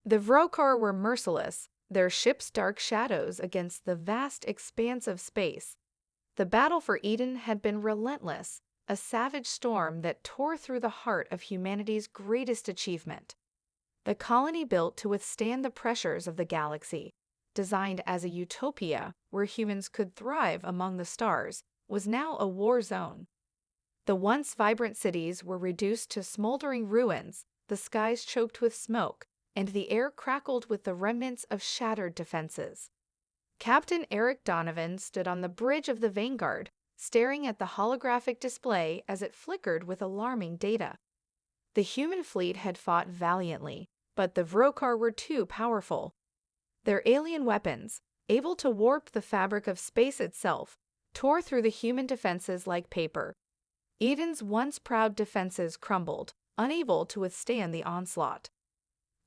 The Vrokar were merciless, their ships dark shadows against the vast expanse of space. The battle for Eden had been relentless, a savage storm that tore through the heart of humanity's greatest achievement. The colony built to withstand the pressures of the galaxy, designed as a utopia where humans could thrive among the stars, was now a war zone. The once vibrant cities were reduced to smoldering ruins, the skies choked with smoke, and the air crackled with the remnants of shattered defenses. Captain Eric Donovan stood on the bridge of the Vanguard, staring at the holographic display as it flickered with alarming data. The human fleet had fought valiantly, but the Vrokar were too powerful. Their alien weapons, able to warp the fabric of space itself, tore through the human defenses like paper. Eden's once proud defenses crumbled, unable to withstand the onslaught.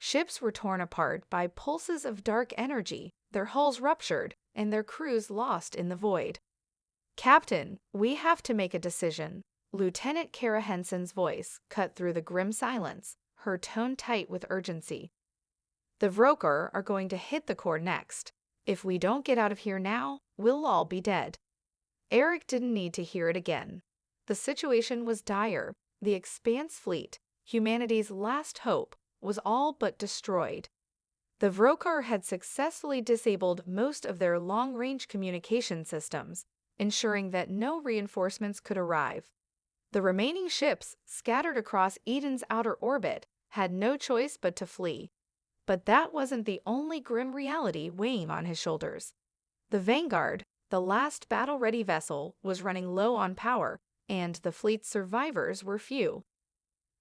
Ships were torn apart by pulses of dark energy, their hulls ruptured, and their crews lost in the void. "Captain, we have to make a decision." Lieutenant Kara Henson's voice cut through the grim silence, her tone tight with urgency. "The Vrokar are going to hit the core next. If we don't get out of here now, we'll all be dead." Eric didn't need to hear it again. The situation was dire. The Expanse fleet, humanity's last hope, was all but destroyed. The Vrokar had successfully disabled most of their long-range communication systems, ensuring that no reinforcements could arrive. The remaining ships, scattered across Eden's outer orbit, had no choice but to flee. But that wasn't the only grim reality weighing on his shoulders. The Vanguard, the last battle-ready vessel, was running low on power, and the fleet's survivors were few.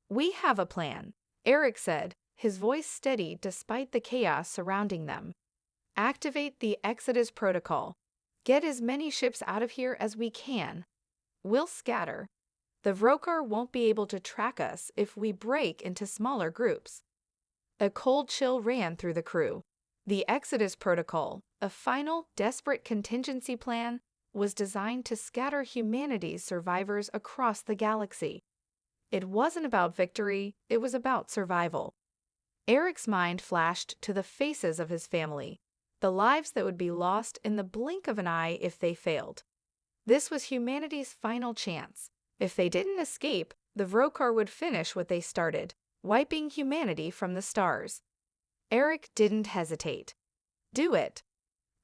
"We have a plan," Eric said, his voice steady despite the chaos surrounding them. "Activate the Exodus Protocol. Get as many ships out of here as we can. We'll scatter. The Vrokar won't be able to track us if we break into smaller groups." A cold chill ran through the crew. The Exodus Protocol, a final, desperate contingency plan, was designed to scatter humanity's survivors across the galaxy. It wasn't about victory, it was about survival. Eric's mind flashed to the faces of his family, the lives that would be lost in the blink of an eye if they failed. This was humanity's final chance. If they didn't escape, the Vrokar would finish what they started, wiping humanity from the stars. Eric didn't hesitate. "Do it."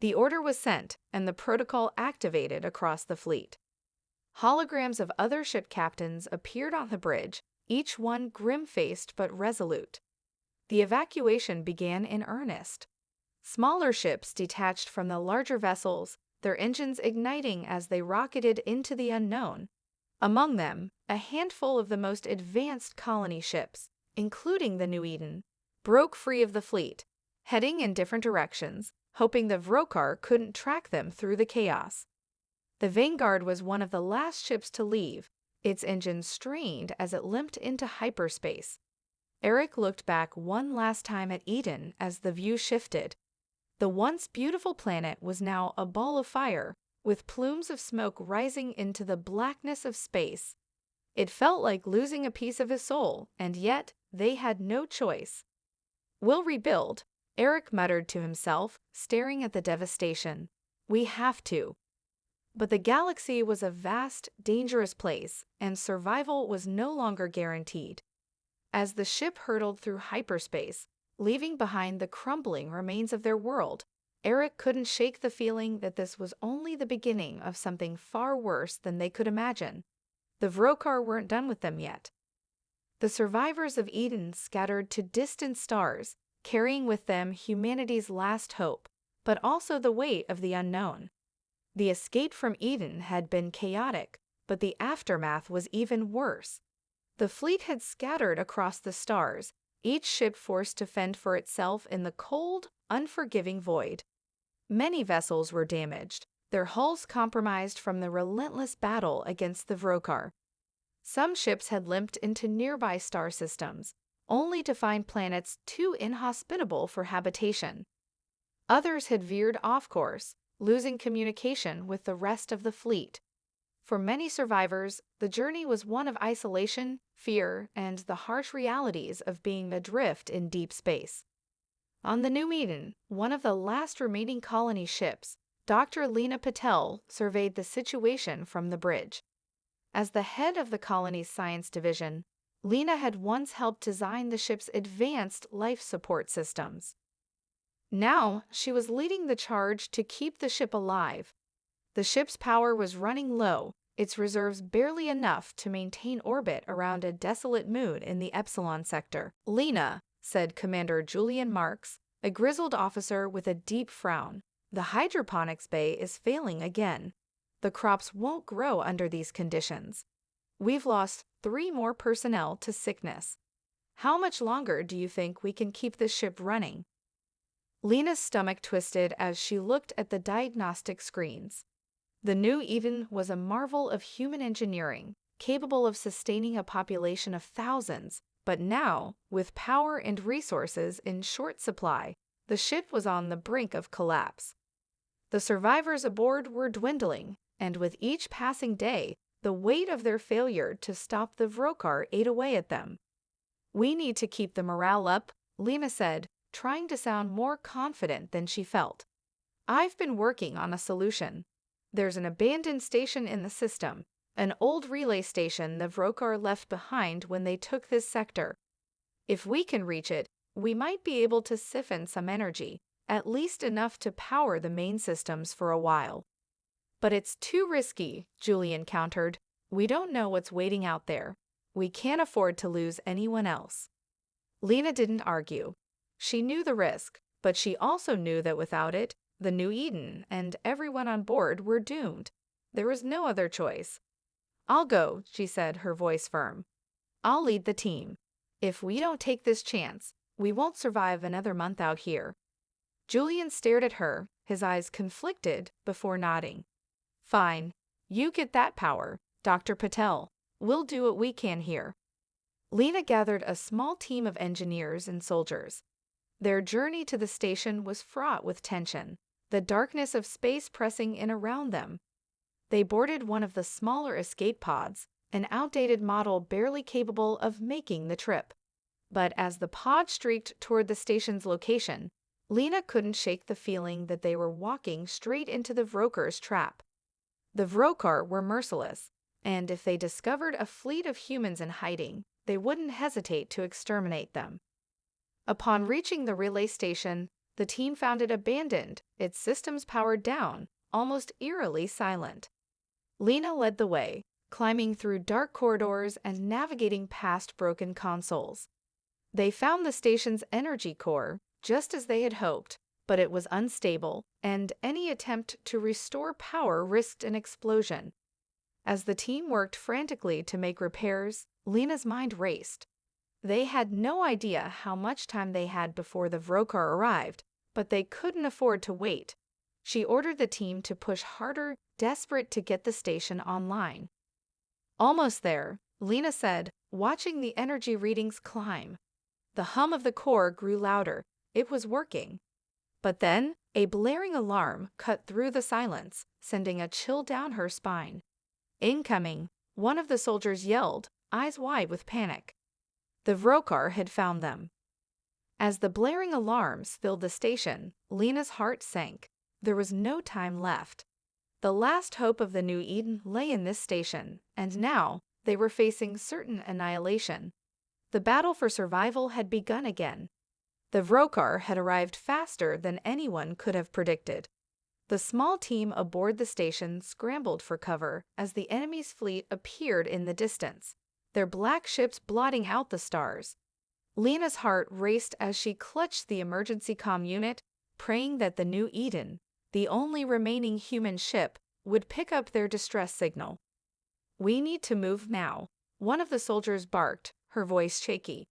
The order was sent, and the protocol activated across the fleet. Holograms of other ship captains appeared on the bridge, each one grim-faced but resolute. The evacuation began in earnest. Smaller ships detached from the larger vessels, their engines igniting as they rocketed into the unknown. Among them, a handful of the most advanced colony ships, including the New Eden, broke free of the fleet, heading in different directions, hoping the Vrokar couldn't track them through the chaos. The Vanguard was one of the last ships to leave, its engines strained as it limped into hyperspace. Eric looked back one last time at Eden as the view shifted. The once beautiful planet was now a ball of fire, with plumes of smoke rising into the blackness of space. It felt like losing a piece of his soul, and yet they had no choice. "We'll rebuild," Eric muttered to himself, staring at the devastation. "We have to." But the galaxy was a vast, dangerous place, and survival was no longer guaranteed. As the ship hurtled through hyperspace, leaving behind the crumbling remains of their world, Eric couldn't shake the feeling that this was only the beginning of something far worse than they could imagine. The Vrokar weren't done with them yet. The survivors of Eden scattered to distant stars, carrying with them humanity's last hope, but also the weight of the unknown. The escape from Eden had been chaotic, but the aftermath was even worse. The fleet had scattered across the stars, each ship forced to fend for itself in the cold, unforgiving void. Many vessels were damaged, their hulls compromised from the relentless battle against the Vrokar. Some ships had limped into nearby star systems, only to find planets too inhospitable for habitation. Others had veered off course, losing communication with the rest of the fleet. For many survivors, the journey was one of isolation, fear, and the harsh realities of being adrift in deep space. On the New Eden, one of the last remaining colony ships, Dr. Lena Patel surveyed the situation from the bridge. As the head of the colony's science division, Lena had once helped design the ship's advanced life support systems. Now, she was leading the charge to keep the ship alive. The ship's power was running low, its reserves barely enough to maintain orbit around a desolate moon in the Epsilon sector. "Lena," said Commander Julian Marks, a grizzled officer with a deep frown, "the hydroponics bay is failing again. The crops won't grow under these conditions. We've lost 3 more personnel to sickness. How much longer do you think we can keep this ship running?" Lena's stomach twisted as she looked at the diagnostic screens. The New Eden was a marvel of human engineering, capable of sustaining a population of thousands, but now, with power and resources in short supply, the ship was on the brink of collapse. The survivors aboard were dwindling, and with each passing day, the weight of their failure to stop the Vrokar ate away at them. "We need to keep the morale up," Lena said, trying to sound more confident than she felt. "I've been working on a solution. There's an abandoned station in the system, an old relay station the Vrokar left behind when they took this sector. If we can reach it, we might be able to siphon some energy, at least enough to power the main systems for a while." "But it's too risky," Julian countered. "We don't know what's waiting out there. We can't afford to lose anyone else." Lena didn't argue. She knew the risk, but she also knew that without it, the New Eden and everyone on board were doomed. There was no other choice. "I'll go," she said, her voice firm. "I'll lead the team. If we don't take this chance, we won't survive another month out here." Julian stared at her, his eyes conflicted, before nodding. "Fine. You get that power, Dr. Patel. We'll do what we can here." Lena gathered a small team of engineers and soldiers. Their journey to the station was fraught with tension, the darkness of space pressing in around them. They boarded one of the smaller escape pods, an outdated model barely capable of making the trip. But as the pod streaked toward the station's location, Lena couldn't shake the feeling that they were walking straight into the Vrokar's trap. The Vrokar were merciless, and if they discovered a fleet of humans in hiding, they wouldn't hesitate to exterminate them. Upon reaching the relay station, the team found it abandoned, its systems powered down, almost eerily silent. Lena led the way, climbing through dark corridors and navigating past broken consoles. They found the station's energy core, just as they had hoped, but it was unstable, and any attempt to restore power risked an explosion. As the team worked frantically to make repairs, Lena's mind raced. They had no idea how much time they had before the Vrokar arrived, but they couldn't afford to wait. She ordered the team to push harder, desperate to get the station online. "Almost there," Lena said, watching the energy readings climb. The hum of the core grew louder. It was working. But then, a blaring alarm cut through the silence, sending a chill down her spine. "Incoming!" one of the soldiers yelled, eyes wide with panic. The Vrokar had found them. As the blaring alarms filled the station, Lena's heart sank. There was no time left. The last hope of the New Eden lay in this station, and now they were facing certain annihilation. The battle for survival had begun again. The Vrokar had arrived faster than anyone could have predicted. The small team aboard the station scrambled for cover as the enemy's fleet appeared in the distance, their black ships blotting out the stars. Lena's heart raced as she clutched the emergency comm unit, praying that the New Eden, the only remaining human ship, would pick up their distress signal. "We need to move now," one of the soldiers barked, her voice shaky.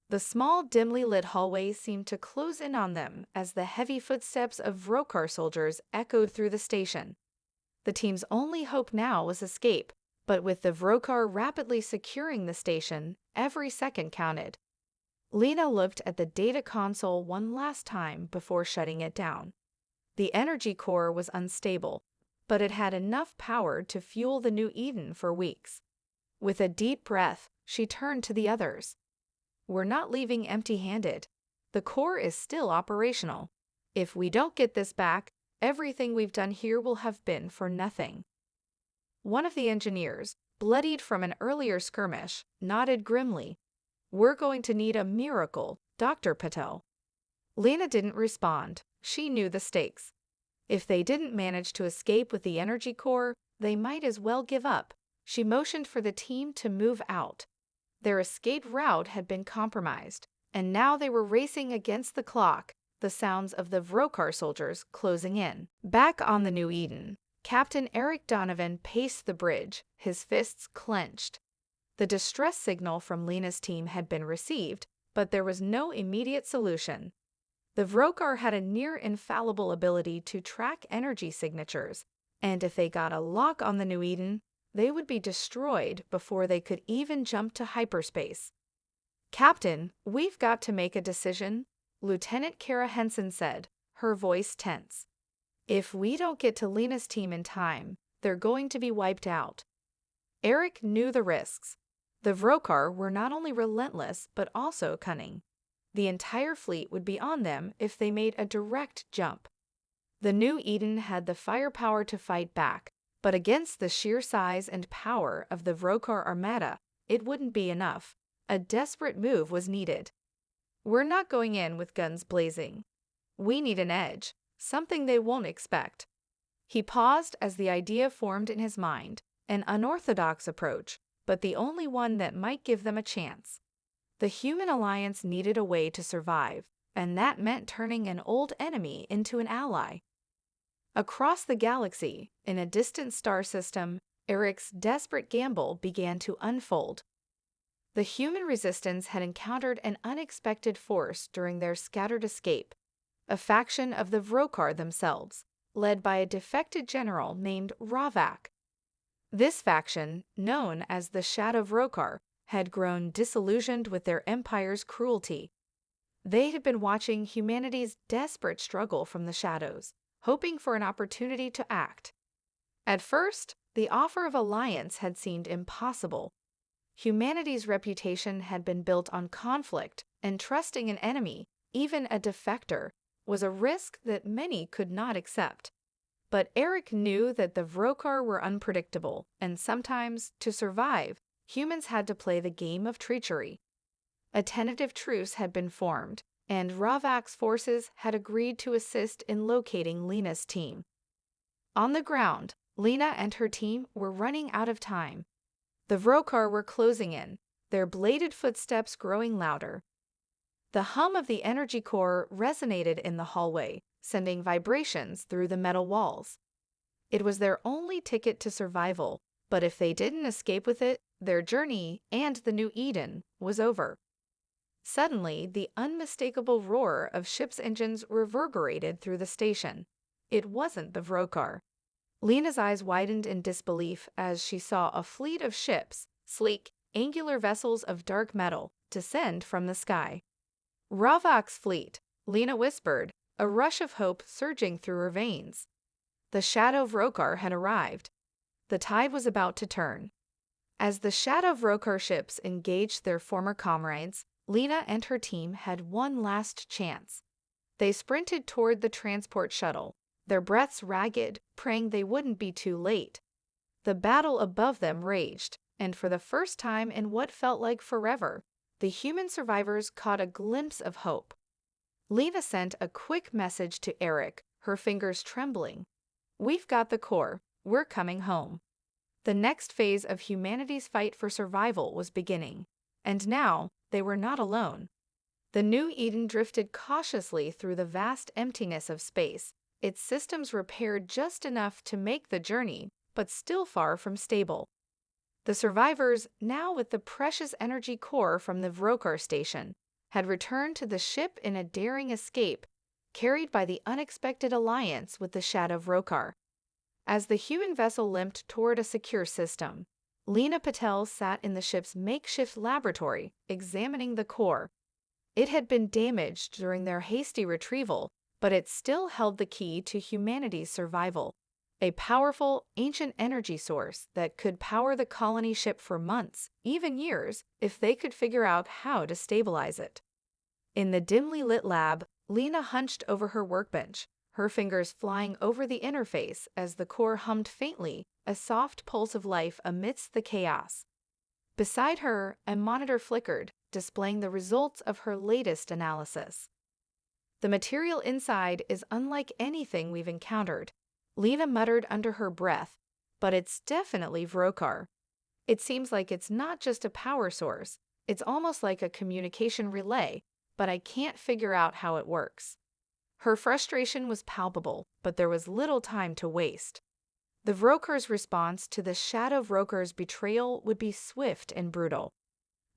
The small, dimly lit hallway seemed to close in on them as the heavy footsteps of Vrokar soldiers echoed through the station. The team's only hope now was escape, but with the Vrokar rapidly securing the station, every second counted. Lena looked at the data console one last time before shutting it down. The energy core was unstable, but it had enough power to fuel the New Eden for weeks. With a deep breath, she turned to the others. "We're not leaving empty-handed. The core is still operational. If we don't get this back, everything we've done here will have been for nothing. One of the engineers, bloodied from an earlier skirmish, nodded grimly. We're going to need a miracle, Dr. Patel. Lena didn't respond. She knew the stakes. If they didn't manage to escape with the energy core, they might as well give up. She motioned for the team to move out. Their escape route had been compromised, and now they were racing against the clock, the sounds of the Vrokar soldiers closing in. Back on the New Eden, Captain Eric Donovan paced the bridge, his fists clenched. The distress signal from Lena's team had been received, but there was no immediate solution. The Vrokar had a near-infallible ability to track energy signatures, and if they got a lock on the New Eden, they would be destroyed before they could even jump to hyperspace. "Captain, we've got to make a decision," Lieutenant Kara Henson said, her voice tense. "If we don't get to Lena's team in time, they're going to be wiped out." Eric knew the risks. The Vrokar were not only relentless but also cunning. The entire fleet would be on them if they made a direct jump. The New Eden had the firepower to fight back, but against the sheer size and power of the Vrokar armada, it wouldn't be enough. A desperate move was needed. "We're not going in with guns blazing. We need an edge, something they won't expect." He paused as the idea formed in his mind, an unorthodox approach, but the only one that might give them a chance. The human alliance needed a way to survive, and that meant turning an old enemy into an ally. Across the galaxy, in a distant star system, Eric's desperate gamble began to unfold. The human resistance had encountered an unexpected force during their scattered escape, a faction of the Vrokar themselves, led by a defected general named Ravak. This faction, known as the Shadow Vrokar, had grown disillusioned with their empire's cruelty. They had been watching humanity's desperate struggle from the shadows, hoping for an opportunity to act. At first, the offer of alliance had seemed impossible. Humanity's reputation had been built on conflict, and trusting an enemy, even a defector, was a risk that many could not accept. But Eric knew that the Vrokar were unpredictable, and sometimes, to survive, humans had to play the game of treachery. A tentative truce had been formed, and Ravak's forces had agreed to assist in locating Lena's team. On the ground, Lena and her team were running out of time. The Vrokar were closing in, their bladed footsteps growing louder. The hum of the energy core resonated in the hallway, sending vibrations through the metal walls. It was their only ticket to survival, but if they didn't escape with it, their journey, and the New Eden, was over. Suddenly, the unmistakable roar of ships' engines reverberated through the station. It wasn't the Vrokar. Lena's eyes widened in disbelief as she saw a fleet of ships, sleek, angular vessels of dark metal, descend from the sky. "Ravak's fleet," Lena whispered, a rush of hope surging through her veins. The Shadow Vrokar had arrived. The tide was about to turn. As the Shadow Vrokar ships engaged their former comrades, Lena and her team had one last chance. They sprinted toward the transport shuttle, their breaths ragged, praying they wouldn't be too late. The battle above them raged, and for the first time in what felt like forever, the human survivors caught a glimpse of hope. Lena sent a quick message to Eric, her fingers trembling. "We've got the core. We're coming home." The next phase of humanity's fight for survival was beginning, and now they were not alone. The New Eden drifted cautiously through the vast emptiness of space, its systems repaired just enough to make the journey, but still far from stable. The survivors, now with the precious energy core from the Vrokar station, had returned to the ship in a daring escape, carried by the unexpected alliance with the Shadow Vrokar. As the human vessel limped toward a secure system, Lena Patel sat in the ship's makeshift laboratory, examining the core. It had been damaged during their hasty retrieval, but it still held the key to humanity's survival, a powerful, ancient energy source that could power the colony ship for months, even years, if they could figure out how to stabilize it. In the dimly lit lab, Lena hunched over her workbench, her fingers flying over the interface as the core hummed faintly, a soft pulse of life amidst the chaos. Beside her, a monitor flickered, displaying the results of her latest analysis. The material inside is unlike anything we've encountered, Lena muttered under her breath, but it's definitely Vrokar. It seems like it's not just a power source, it's almost like a communication relay, but I can't figure out how it works. Her frustration was palpable, but there was little time to waste. The Vrokar's response to the Shadow Vrokar's betrayal would be swift and brutal.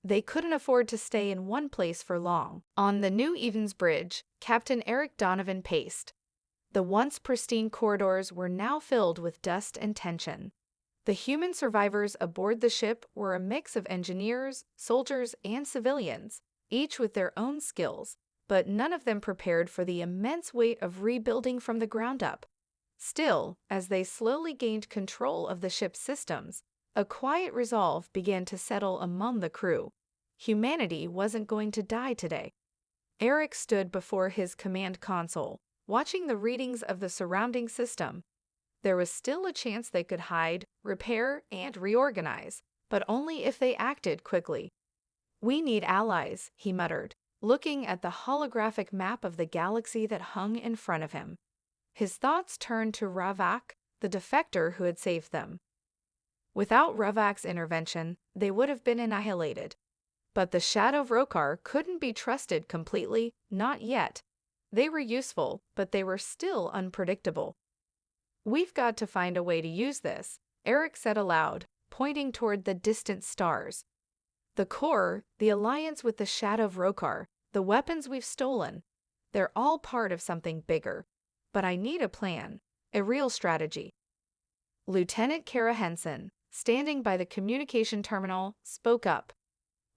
They couldn't afford to stay in one place for long. On the New Eden's Bridge, Captain Eric Donovan paced. The once pristine corridors were now filled with dust and tension. The human survivors aboard the ship were a mix of engineers, soldiers, and civilians, each with their own skills, but none of them prepared for the immense weight of rebuilding from the ground up. Still, as they slowly gained control of the ship's systems, a quiet resolve began to settle among the crew. Humanity wasn't going to die today. Eric stood before his command console, watching the readings of the surrounding system. There was still a chance they could hide, repair, and reorganize, but only if they acted quickly. "We need allies," he muttered, looking at the holographic map of the galaxy that hung in front of him. His thoughts turned to Ravak, the defector who had saved them. Without Ravak's intervention, they would have been annihilated. But the Shadow Vrokar couldn't be trusted completely, not yet. They were useful, but they were still unpredictable. "We've got to find a way to use this," Eric said aloud, pointing toward the distant stars. "The core, the alliance with the Shadow Vrokar, the weapons we've stolen, they're all part of something bigger. But I need a plan, a real strategy." Lieutenant Kara Henson, standing by the communication terminal, spoke up.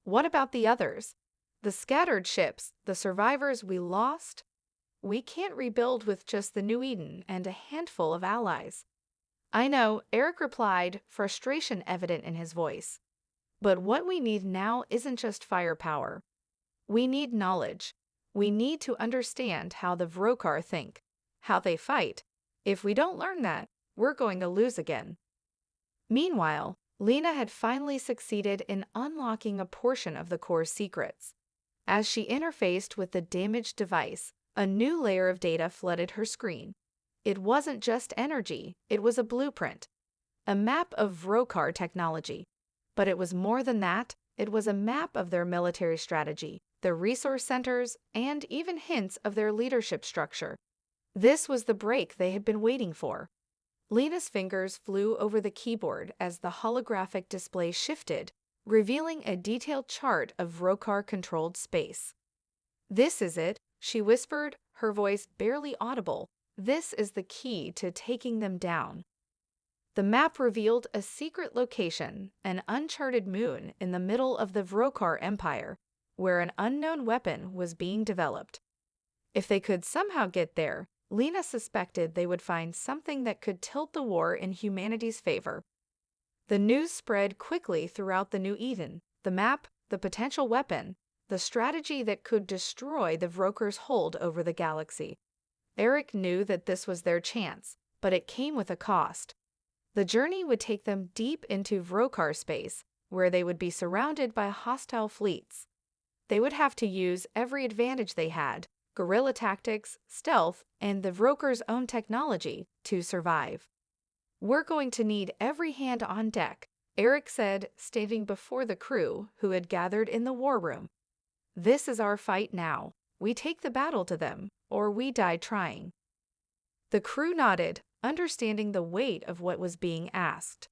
"What about the others? The scattered ships, the survivors we lost? We can't rebuild with just the New Eden and a handful of allies." "I know," Eric replied, frustration evident in his voice. "But what we need now isn't just firepower. We need knowledge. We need to understand how the Vrokar think, how they fight. If we don't learn that, we're going to lose again." Meanwhile, Lena had finally succeeded in unlocking a portion of the core's secrets. As she interfaced with the damaged device, a new layer of data flooded her screen. It wasn't just energy, it was a blueprint, a map of Vrokar technology. But it was more than that, it was a map of their military strategy, their resource centers, and even hints of their leadership structure. This was the break they had been waiting for. Lena's fingers flew over the keyboard as the holographic display shifted, revealing a detailed chart of Vrokar-controlled space. "This is it," she whispered, her voice barely audible. "This is the key to taking them down." The map revealed a secret location, an uncharted moon in the middle of the Vrokar Empire, where an unknown weapon was being developed. If they could somehow get there, Lena suspected they would find something that could tilt the war in humanity's favor. The news spread quickly throughout the New Eden, the map, the potential weapon, the strategy that could destroy the Vrokar's hold over the galaxy. Eric knew that this was their chance, but it came with a cost. The journey would take them deep into Vrokar space, where they would be surrounded by hostile fleets. They would have to use every advantage they had, guerrilla tactics, stealth, and the Vrokar's own technology, to survive. "We're going to need every hand on deck," Eric said, standing before the crew who had gathered in the war room. "This is our fight now. We take the battle to them, or we die trying." The crew nodded, understanding the weight of what was being asked.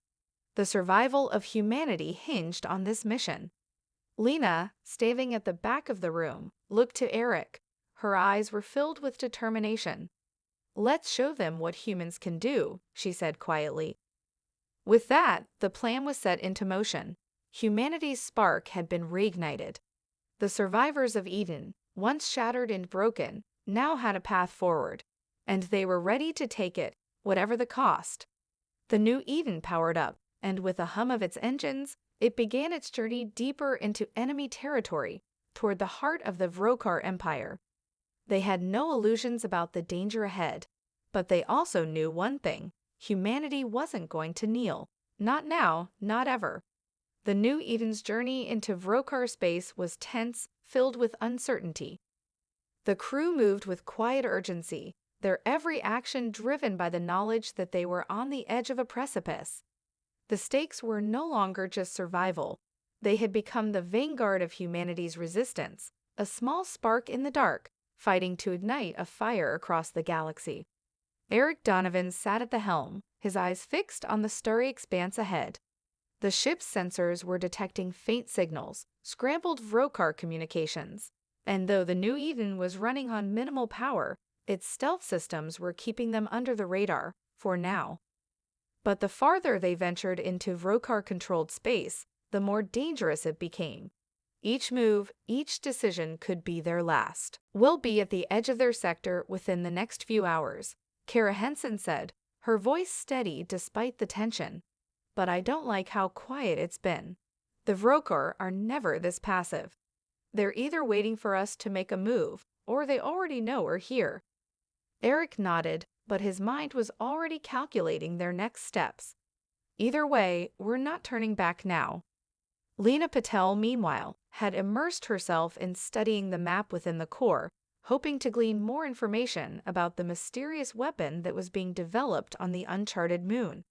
The survival of humanity hinged on this mission. Lena, standing at the back of the room, looked to Eric. Her eyes were filled with determination. "Let's show them what humans can do," she said quietly. With that, the plan was set into motion. Humanity's spark had been reignited. The survivors of Eden, once shattered and broken, now had a path forward, and they were ready to take it, whatever the cost. The New Eden powered up, and with a hum of its engines, it began its journey deeper into enemy territory, toward the heart of the Vrokar Empire. They had no illusions about the danger ahead, but they also knew one thing: humanity wasn't going to kneel. Not now, not ever. The New Eden's journey into Vrokar space was tense, filled with uncertainty. The crew moved with quiet urgency, their every action driven by the knowledge that they were on the edge of a precipice. The stakes were no longer just survival. They had become the vanguard of humanity's resistance, a small spark in the dark, fighting to ignite a fire across the galaxy. Eric Donovan sat at the helm, his eyes fixed on the starry expanse ahead. The ship's sensors were detecting faint signals, scrambled Vrokar communications, and though the New Eden was running on minimal power, its stealth systems were keeping them under the radar, for now. But the farther they ventured into Vrokar-controlled space, the more dangerous it became. Each move, each decision could be their last. "We'll be at the edge of their sector within the next few hours," Kara Henson said, her voice steady despite the tension. "But I don't like how quiet it's been. The Vrokar are never this passive. They're either waiting for us to make a move, or they already know we're here." Eric nodded, but his mind was already calculating their next steps. "Either way, we're not turning back now." Lena Patel, meanwhile, had immersed herself in studying the map within the core, hoping to glean more information about the mysterious weapon that was being developed on the uncharted moon.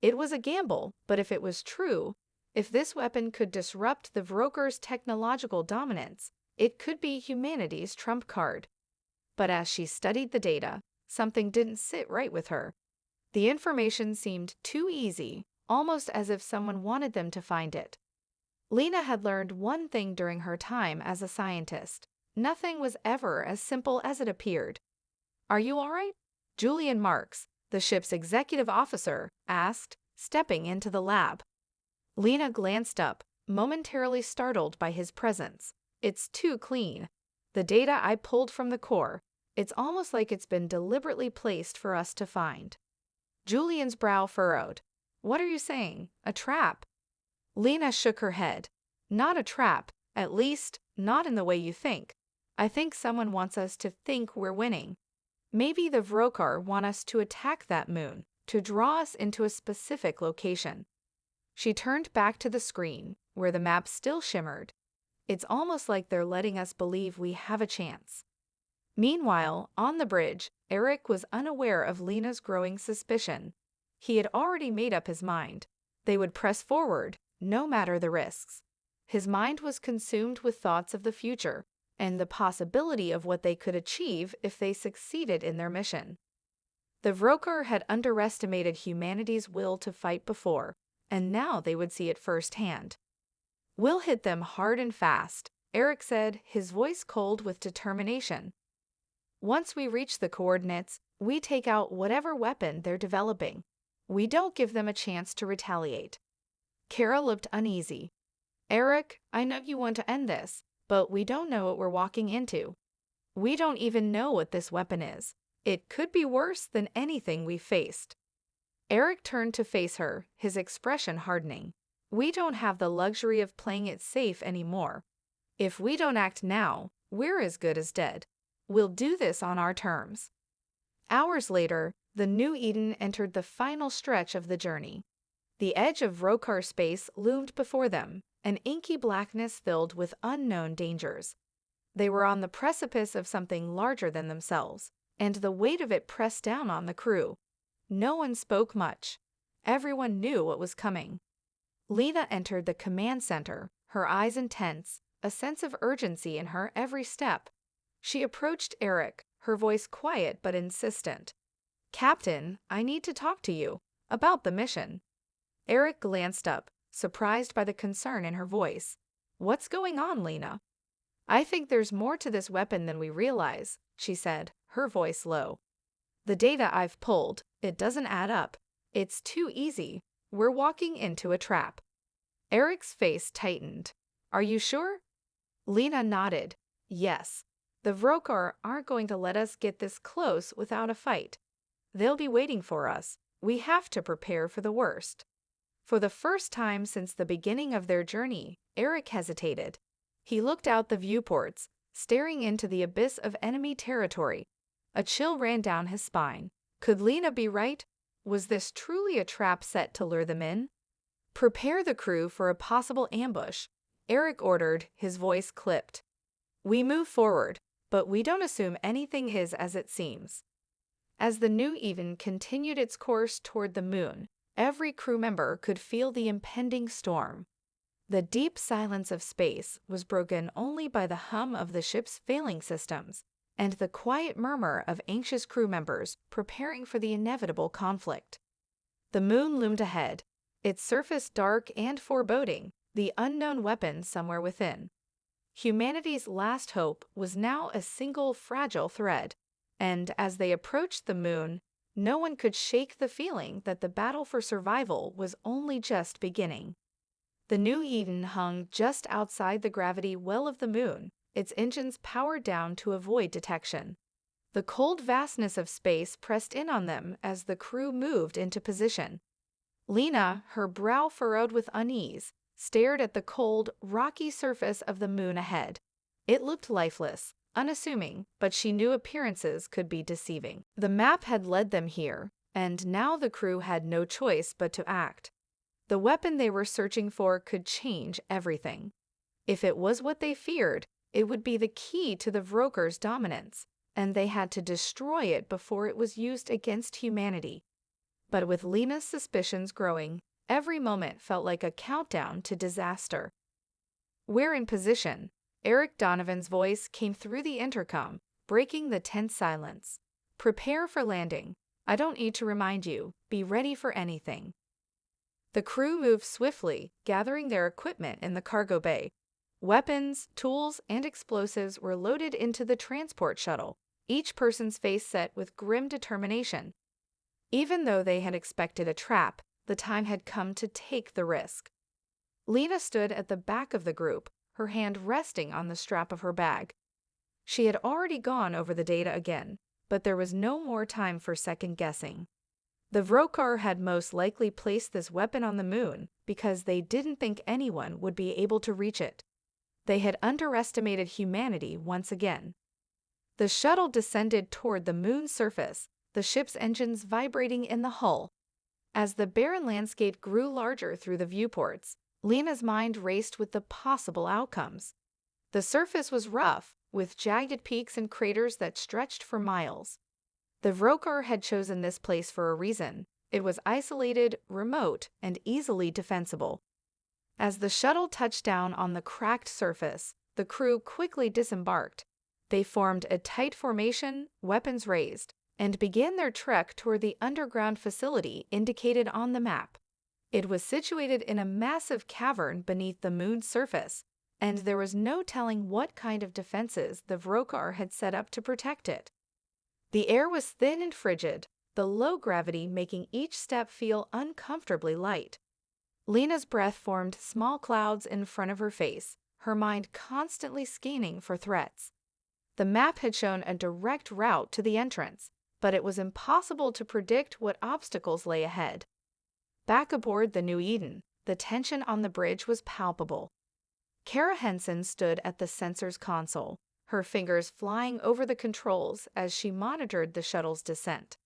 It was a gamble, but if it was true, if this weapon could disrupt the Vrokar's technological dominance, it could be humanity's trump card. But as she studied the data, something didn't sit right with her. The information seemed too easy, almost as if someone wanted them to find it. Lena had learned one thing during her time as a scientist: nothing was ever as simple as it appeared. "Are you all right?" Julian Marks, the ship's executive officer, asked, stepping into the lab. Lena glanced up, momentarily startled by his presence. "It's too clean. The data I pulled from the core, it's almost like it's been deliberately placed for us to find." Julian's brow furrowed. "What are you saying? A trap?" Lena shook her head. "Not a trap, at least, not in the way you think. I think someone wants us to think we're winning. Maybe the Vrokar want us to attack that moon, to draw us into a specific location." She turned back to the screen, where the map still shimmered. "It's almost like they're letting us believe we have a chance." Meanwhile, on the bridge, Eric was unaware of Lena's growing suspicion. He had already made up his mind. They would press forward, no matter the risks. His mind was consumed with thoughts of the future, and the possibility of what they could achieve if they succeeded in their mission. The Vrokar had underestimated humanity's will to fight before, and now they would see it firsthand. "We'll hit them hard and fast," Eric said, his voice cold with determination. "Once we reach the coordinates, we take out whatever weapon they're developing. We don't give them a chance to retaliate." Kara looked uneasy. "Eric, I know you want to end this, but we don't know what we're walking into. We don't even know what this weapon is. It could be worse than anything we've faced." Eric turned to face her, his expression hardening. "We don't have the luxury of playing it safe anymore. If we don't act now, we're as good as dead. We'll do this on our terms." Hours later, the New Eden entered the final stretch of the journey. The edge of Vrokar space loomed before them, an inky blackness filled with unknown dangers. They were on the precipice of something larger than themselves, and the weight of it pressed down on the crew. No one spoke much. Everyone knew what was coming. Lena entered the command center, her eyes intense, a sense of urgency in her every step. She approached Eric, her voice quiet but insistent. "Captain, I need to talk to you about the mission." Eric glanced up, surprised by the concern in her voice. "What's going on, Lena?" "I think there's more to this weapon than we realize," she said, her voice low. "The data I've pulled, it doesn't add up. It's too easy. We're walking into a trap." Eric's face tightened. "Are you sure?" Lena nodded. "Yes. The Vrokar aren't going to let us get this close without a fight. They'll be waiting for us. We have to prepare for the worst." For the first time since the beginning of their journey, Eric hesitated. He looked out the viewports, staring into the abyss of enemy territory. A chill ran down his spine. Could Lena be right? Was this truly a trap set to lure them in? "Prepare the crew for a possible ambush," Eric ordered, his voice clipped. "We move forward, but we don't assume anything is as it seems." As the New Eden continued its course toward the moon, every crew member could feel the impending storm. The deep silence of space was broken only by the hum of the ship's failing systems and the quiet murmur of anxious crew members preparing for the inevitable conflict. The moon loomed ahead, its surface dark and foreboding, the unknown weapon somewhere within. Humanity's last hope was now a single fragile thread, and as they approached the moon, no one could shake the feeling that the battle for survival was only just beginning. The New Eden hung just outside the gravity well of the moon, its engines powered down to avoid detection. The cold vastness of space pressed in on them as the crew moved into position. Lena, her brow furrowed with unease, stared at the cold, rocky surface of the moon ahead. It looked lifeless, unassuming, but she knew appearances could be deceiving. The map had led them here, and now the crew had no choice but to act. The weapon they were searching for could change everything. If it was what they feared, it would be the key to the Vroker's dominance, and they had to destroy it before it was used against humanity. But with Lena's suspicions growing, every moment felt like a countdown to disaster. "We're in position," Eric Donovan's voice came through the intercom, breaking the tense silence. "Prepare for landing. I don't need to remind you. Be ready for anything." The crew moved swiftly, gathering their equipment in the cargo bay. Weapons, tools, and explosives were loaded into the transport shuttle, each person's face set with grim determination. Even though they had expected a trap, the time had come to take the risk. Lena stood at the back of the group, her hand resting on the strap of her bag. She had already gone over the data again, but there was no more time for second-guessing. The Vrokar had most likely placed this weapon on the moon because they didn't think anyone would be able to reach it. They had underestimated humanity once again. The shuttle descended toward the moon's surface, the ship's engines vibrating in the hull. As the barren landscape grew larger through the viewports, Lena's mind raced with the possible outcomes. The surface was rough, with jagged peaks and craters that stretched for miles. The Vrokar had chosen this place for a reason. It was isolated, remote, and easily defensible. As the shuttle touched down on the cracked surface, the crew quickly disembarked. They formed a tight formation, weapons raised, and began their trek toward the underground facility indicated on the map. It was situated in a massive cavern beneath the moon's surface, and there was no telling what kind of defenses the Vrokar had set up to protect it. The air was thin and frigid, the low gravity making each step feel uncomfortably light. Lena's breath formed small clouds in front of her face, her mind constantly scanning for threats. The map had shown a direct route to the entrance, but it was impossible to predict what obstacles lay ahead. Back aboard the New Eden, the tension on the bridge was palpable. Kara Henson stood at the sensor's console, her fingers flying over the controls as she monitored the shuttle's descent.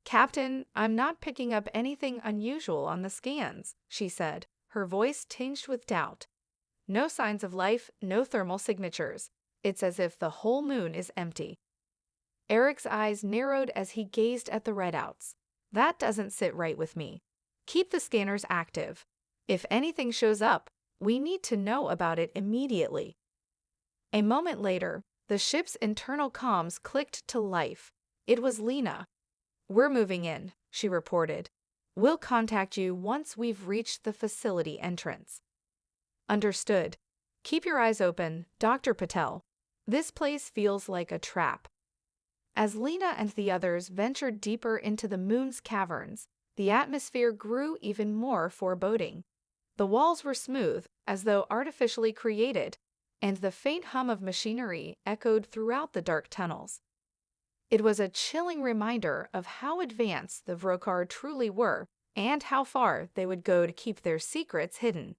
"Captain, I'm not picking up anything unusual on the scans," she said, her voice tinged with doubt. "No signs of life, no thermal signatures. It's as if the whole moon is empty." Eric's eyes narrowed as he gazed at the readouts. "That doesn't sit right with me. Keep the scanners active. If anything shows up, we need to know about it immediately." A moment later, the ship's internal comms clicked to life. It was Lena. "We're moving in," she reported. "We'll contact you once we've reached the facility entrance." "Understood. Keep your eyes open, Dr. Patel. This place feels like a trap." As Lena and the others ventured deeper into the moon's caverns, the atmosphere grew even more foreboding. The walls were smooth, as though artificially created, and the faint hum of machinery echoed throughout the dark tunnels. It was a chilling reminder of how advanced the Vrokar truly were and how far they would go to keep their secrets hidden.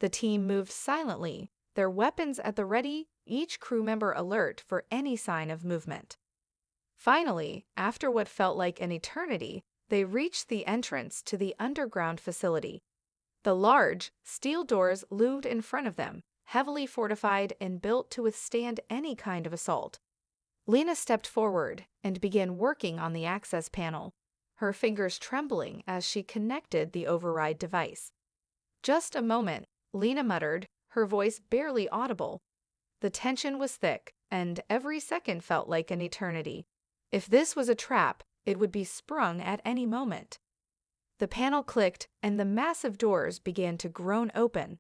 The team moved silently, their weapons at the ready, each crew member alert for any sign of movement. Finally, after what felt like an eternity, they reached the entrance to the underground facility. The large, steel doors loomed in front of them, heavily fortified and built to withstand any kind of assault. Lena stepped forward and began working on the access panel, her fingers trembling as she connected the override device. "Just a moment," Lena muttered, her voice barely audible. The tension was thick, and every second felt like an eternity. If this was a trap, it would be sprung at any moment. The panel clicked, and the massive doors began to groan open.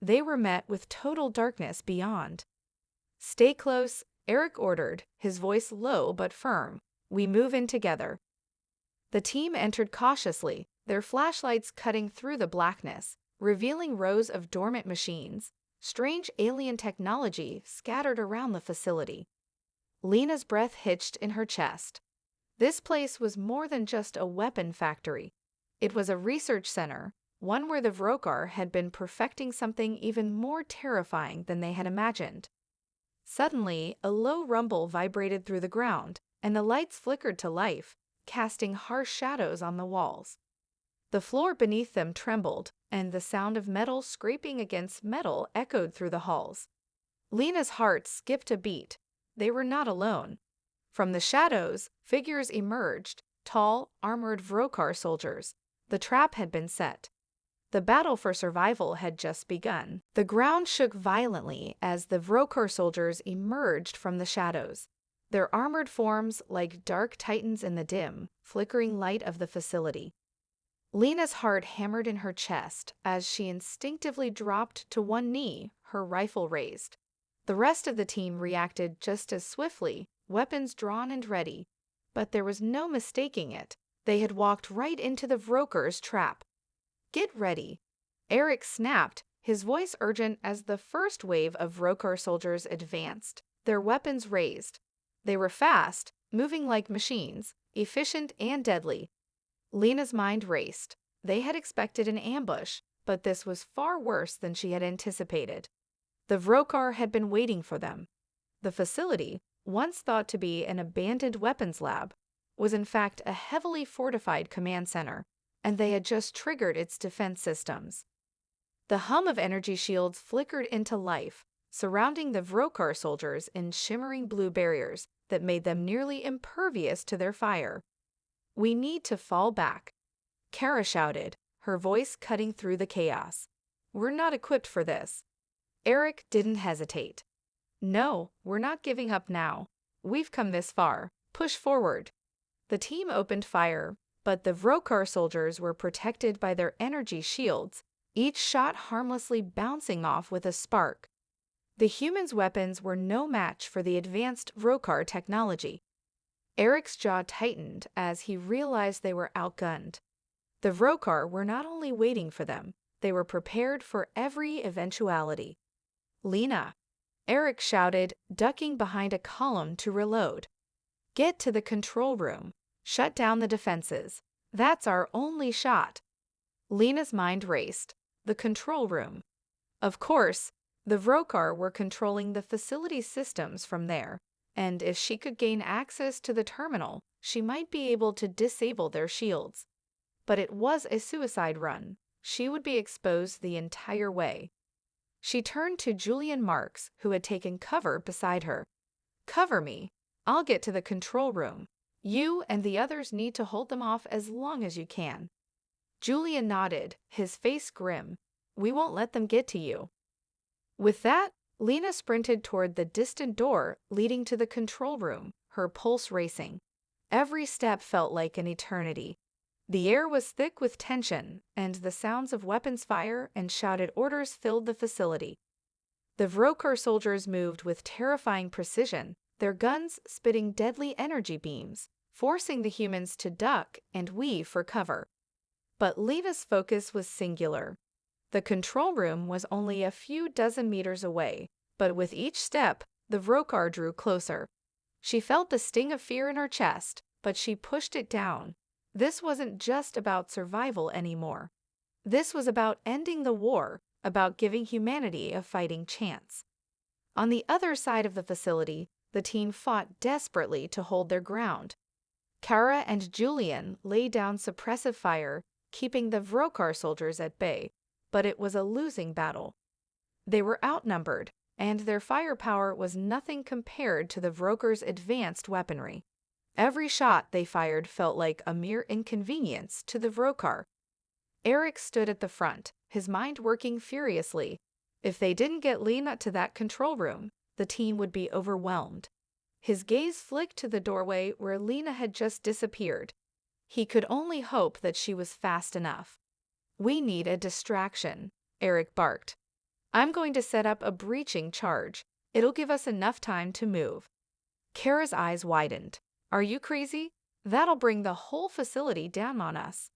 They were met with total darkness beyond. "Stay close," Eric ordered, his voice low but firm. "We move in together." The team entered cautiously, their flashlights cutting through the blackness, revealing rows of dormant machines, strange alien technology scattered around the facility. Lena's breath hitched in her chest. This place was more than just a weapon factory. It was a research center, one where the Vrokar had been perfecting something even more terrifying than they had imagined. Suddenly, a low rumble vibrated through the ground, and the lights flickered to life, casting harsh shadows on the walls. The floor beneath them trembled, and the sound of metal scraping against metal echoed through the halls. Lena's heart skipped a beat. They were not alone. From the shadows, figures emerged, tall, armored Vrokar soldiers. The trap had been set. The battle for survival had just begun. The ground shook violently as the Vrokar soldiers emerged from the shadows, their armored forms like dark titans in the dim, flickering light of the facility. Lena's heart hammered in her chest as she instinctively dropped to one knee, her rifle raised. The rest of the team reacted just as swiftly, weapons drawn and ready. But there was no mistaking it. They had walked right into the Vrokar's trap. "Get ready," Eric snapped, his voice urgent as the first wave of Vrokar soldiers advanced, their weapons raised. They were fast, moving like machines, efficient and deadly. Lena's mind raced. They had expected an ambush, but this was far worse than she had anticipated. The Vrokar had been waiting for them. The facility, once thought to be an abandoned weapons lab, was in fact a heavily fortified command center, and they had just triggered its defense systems. The hum of energy shields flickered into life, surrounding the Vrokar soldiers in shimmering blue barriers that made them nearly impervious to their fire. "We need to fall back," Kara shouted, her voice cutting through the chaos. "We're not equipped for this." Eric didn't hesitate. "No, we're not giving up now. We've come this far. Push forward." The team opened fire, but the Vrokar soldiers were protected by their energy shields, each shot harmlessly bouncing off with a spark. The humans' weapons were no match for the advanced Vrokar technology. Eric's jaw tightened as he realized they were outgunned. The Vrokar were not only waiting for them, they were prepared for every eventuality. "Lena," Eric shouted, ducking behind a column to reload. "Get to the control room. Shut down the defenses. That's our only shot." Lena's mind raced. The control room. Of course, the Vrokar were controlling the facility's systems from there, and if she could gain access to the terminal, she might be able to disable their shields. But it was a suicide run. She would be exposed the entire way. She turned to Julian Marks, who had taken cover beside her. "Cover me. I'll get to the control room. You and the others need to hold them off as long as you can." Julian nodded, his face grim. "We won't let them get to you." With that, Lena sprinted toward the distant door leading to the control room, her pulse racing. Every step felt like an eternity. The air was thick with tension, and the sounds of weapons fire and shouted orders filled the facility. The Vrokar soldiers moved with terrifying precision, their guns spitting deadly energy beams, forcing the humans to duck and weave for cover. But Lena's focus was singular. The control room was only a few dozen meters away, but with each step, the Vrokar drew closer. She felt the sting of fear in her chest, but she pushed it down. This wasn't just about survival anymore. This was about ending the war, about giving humanity a fighting chance. On the other side of the facility, the team fought desperately to hold their ground. Kara and Julian laid down suppressive fire, keeping the Vrokar soldiers at bay, but it was a losing battle. They were outnumbered, and their firepower was nothing compared to the Vrokar's advanced weaponry. Every shot they fired felt like a mere inconvenience to the Vrokar. Eric stood at the front, his mind working furiously. If they didn't get Lena to that control room, the team would be overwhelmed. His gaze flicked to the doorway where Lena had just disappeared. He could only hope that she was fast enough. "We need a distraction," Eric barked. "I'm going to set up a breaching charge. It'll give us enough time to move." Kara's eyes widened. "Are you crazy? That'll bring the whole facility down on us."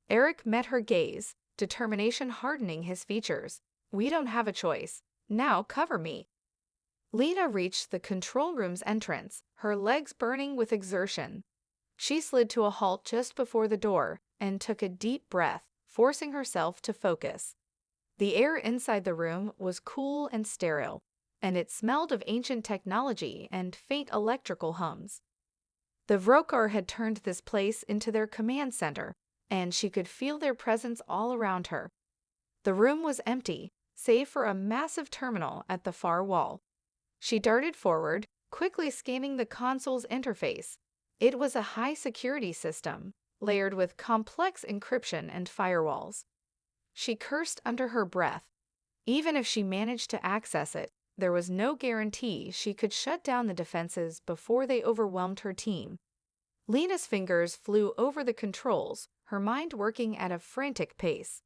Eric met her gaze, determination hardening his features. "We don't have a choice. Now cover me." Lena reached the control room's entrance, her legs burning with exertion. She slid to a halt just before the door and took a deep breath, forcing herself to focus. The air inside the room was cool and sterile, and it smelled of ancient technology and faint electrical hums. The Vrokar had turned this place into their command center, and she could feel their presence all around her. The room was empty, save for a massive terminal at the far wall. She darted forward, quickly scanning the console's interface. It was a high-security system, layered with complex encryption and firewalls. She cursed under her breath. Even if she managed to access it, there was no guarantee she could shut down the defenses before they overwhelmed her team. Lena's fingers flew over the controls, her mind working at a frantic pace.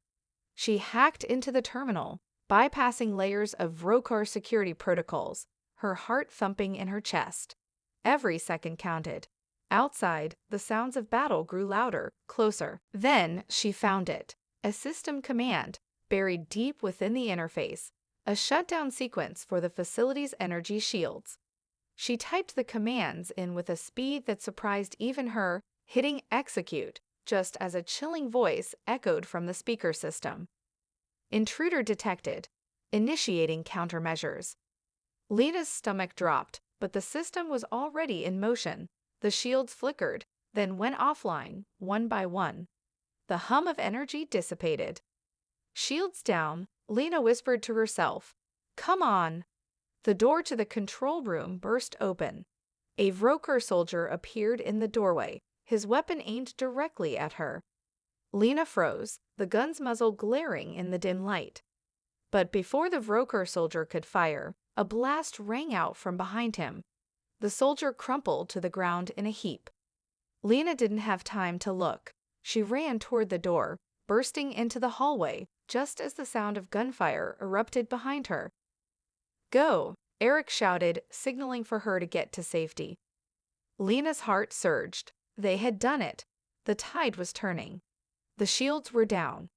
She hacked into the terminal, bypassing layers of Vrokar security protocols, her heart thumping in her chest. Every second counted. Outside, the sounds of battle grew louder, closer. Then she found it. A system command, buried deep within the interface. A shutdown sequence for the facility's energy shields. She typed the commands in with a speed that surprised even her, hitting execute, just as a chilling voice echoed from the speaker system. "Intruder detected. Initiating countermeasures." Lena's stomach dropped, but the system was already in motion. The shields flickered, then went offline, one by one. The hum of energy dissipated. Shields down, Lena whispered to herself, "Come on." The door to the control room burst open. A Vrokar soldier appeared in the doorway, his weapon aimed directly at her. Lena froze, the gun's muzzle glaring in the dim light. But before the Vrokar soldier could fire, a blast rang out from behind him. The soldier crumpled to the ground in a heap. Lena didn't have time to look. She ran toward the door, bursting into the hallway just as the sound of gunfire erupted behind her. "Go," Eric shouted, signaling for her to get to safety. Lena's heart surged. They had done it. The tide was turning. The shields were down.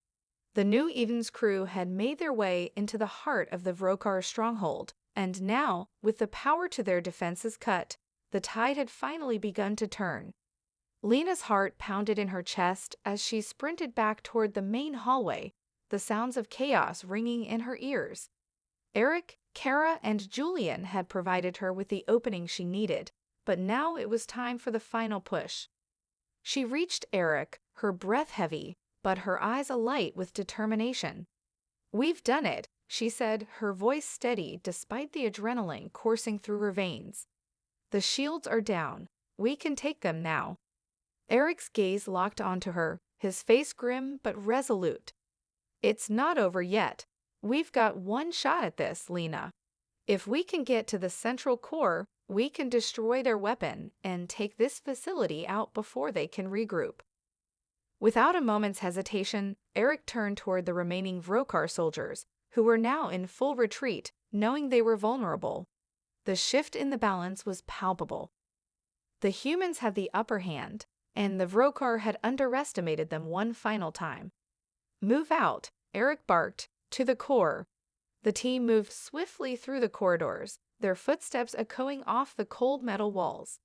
The New Eden's crew had made their way into the heart of the Vrokar stronghold, and now, with the power to their defenses cut, the tide had finally begun to turn. Lena's heart pounded in her chest as she sprinted back toward the main hallway, the sounds of chaos ringing in her ears. Eric, Kara, and Julian had provided her with the opening she needed, but now it was time for the final push. She reached Eric, her breath heavy, but her eyes alight with determination. "We've done it," she said, her voice steady despite the adrenaline coursing through her veins. "The shields are down. We can take them now." Eric's gaze locked onto her, his face grim but resolute. "It's not over yet. We've got one shot at this, Lena. If we can get to the central core, we can destroy their weapon and take this facility out before they can regroup." Without a moment's hesitation, Eric turned toward the remaining Vrokar soldiers, who were now in full retreat, knowing they were vulnerable. The shift in the balance was palpable. The humans had the upper hand, and the Vrokar had underestimated them one final time. "Move out," Eric barked, "to the core." The team moved swiftly through the corridors, their footsteps echoing off the cold metal walls.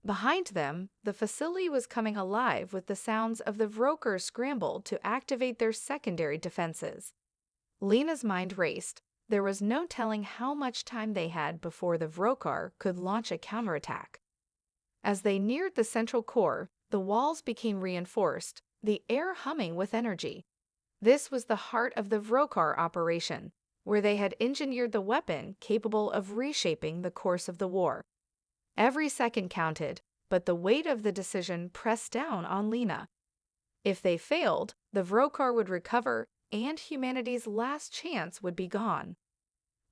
Behind them, the facility was coming alive with the sounds of the Vrokar scramble to activate their secondary defenses. Lena's mind raced. There was no telling how much time they had before the Vrokar could launch a counterattack. As they neared the central core, the walls became reinforced, the air humming with energy. This was the heart of the Vrokar operation, where they had engineered the weapon capable of reshaping the course of the war. Every second counted, but the weight of the decision pressed down on Lena. If they failed, the Vrokar would recover, and humanity's last chance would be gone.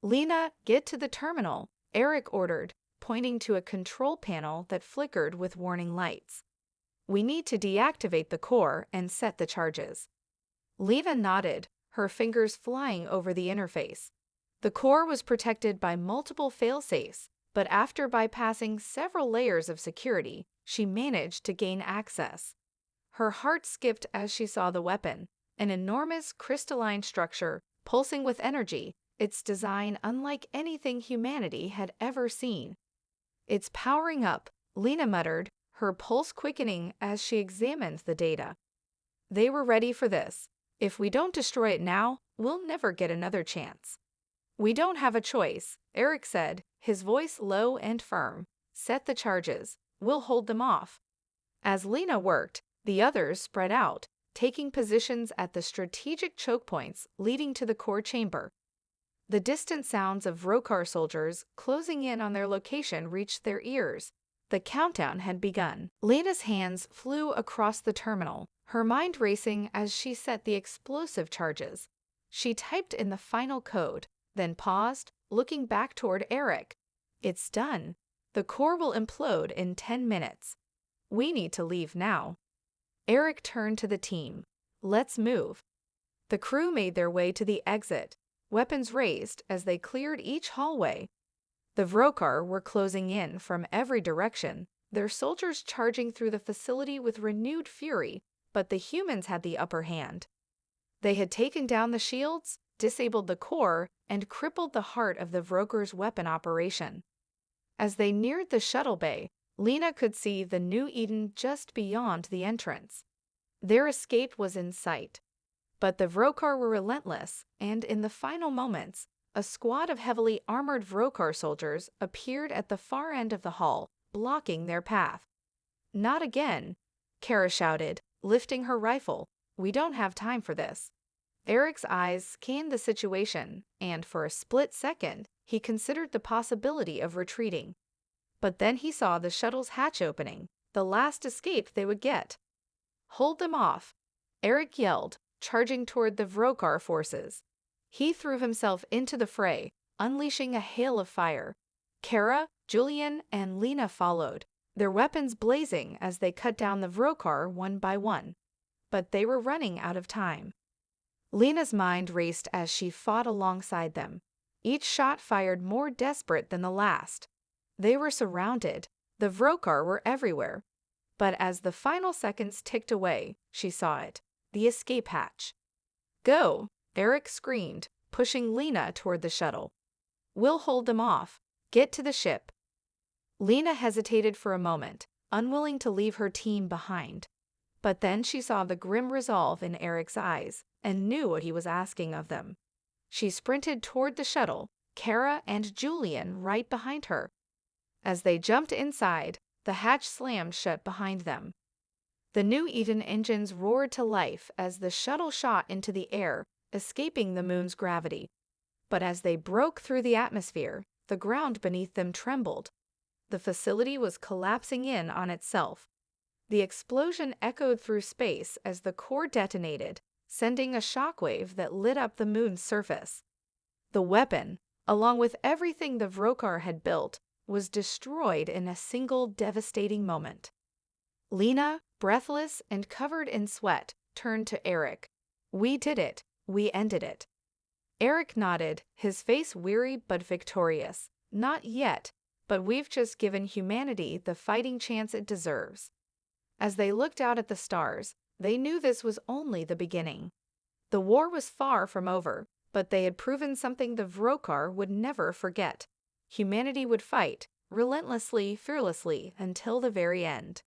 "Lena, get to the terminal," Eric ordered, pointing to a control panel that flickered with warning lights. "We need to deactivate the core and set the charges." Lena nodded, her fingers flying over the interface. The core was protected by multiple failsafes, but after bypassing several layers of security, she managed to gain access. Her heart skipped as she saw the weapon, an enormous crystalline structure pulsing with energy, its design unlike anything humanity had ever seen. "It's powering up," Lena muttered, her pulse quickening as she examined the data. They were ready for this. "If we don't destroy it now, we'll never get another chance." "We don't have a choice," Eric said, his voice low and firm. "Set the charges. We'll hold them off." As Lena worked, the others spread out, taking positions at the strategic choke points leading to the core chamber. The distant sounds of Vrokar soldiers closing in on their location reached their ears. The countdown had begun. Lena's hands flew across the terminal, her mind racing as she set the explosive charges. She typed in the final code, then paused, looking back toward Eric. "It's done. The core will implode in 10 minutes. We need to leave now." Eric turned to the team. "Let's move." The crew made their way to the exit, weapons raised as they cleared each hallway. The Vrokar were closing in from every direction, their soldiers charging through the facility with renewed fury, but the humans had the upper hand. They had taken down the shields, disabled the core, and crippled the heart of the Vrokar's weapon operation. As they neared the shuttle bay, Lena could see the New Eden just beyond the entrance. Their escape was in sight. But the Vrokar were relentless, and in the final moments, a squad of heavily armored Vrokar soldiers appeared at the far end of the hall, blocking their path. "Not again," Kara shouted, lifting her rifle. "We don't have time for this." Eric's eyes scanned the situation, and for a split second, he considered the possibility of retreating. But then he saw the shuttle's hatch opening, the last escape they would get. "Hold them off," Eric yelled, charging toward the Vrokar forces. He threw himself into the fray, unleashing a hail of fire. Kara, Julian, and Lena followed, their weapons blazing as they cut down the Vrokar one by one. But they were running out of time. Lena's mind raced as she fought alongside them, each shot fired more desperate than the last. They were surrounded. The Vrokar were everywhere. But as the final seconds ticked away, she saw it. The escape hatch. "Go!" Eric screamed, pushing Lena toward the shuttle. "We'll hold them off. Get to the ship." Lena hesitated for a moment, unwilling to leave her team behind. But then she saw the grim resolve in Eric's eyes and knew what he was asking of them. She sprinted toward the shuttle, Kara and Julian right behind her. As they jumped inside, the hatch slammed shut behind them. The New Eden engines roared to life as the shuttle shot into the air, escaping the moon's gravity. But as they broke through the atmosphere, the ground beneath them trembled. The facility was collapsing in on itself. The explosion echoed through space as the core detonated, sending a shockwave that lit up the moon's surface. The weapon, along with everything the Vrokar had built, was destroyed in a single devastating moment. Lena, breathless and covered in sweat, turned to Eric. "We did it. We ended it." Eric nodded, his face weary but victorious. "Not yet, but we've just given humanity the fighting chance it deserves." As they looked out at the stars, they knew this was only the beginning. The war was far from over, but they had proven something the Vrokar would never forget. Humanity would fight, relentlessly, fearlessly, until the very end.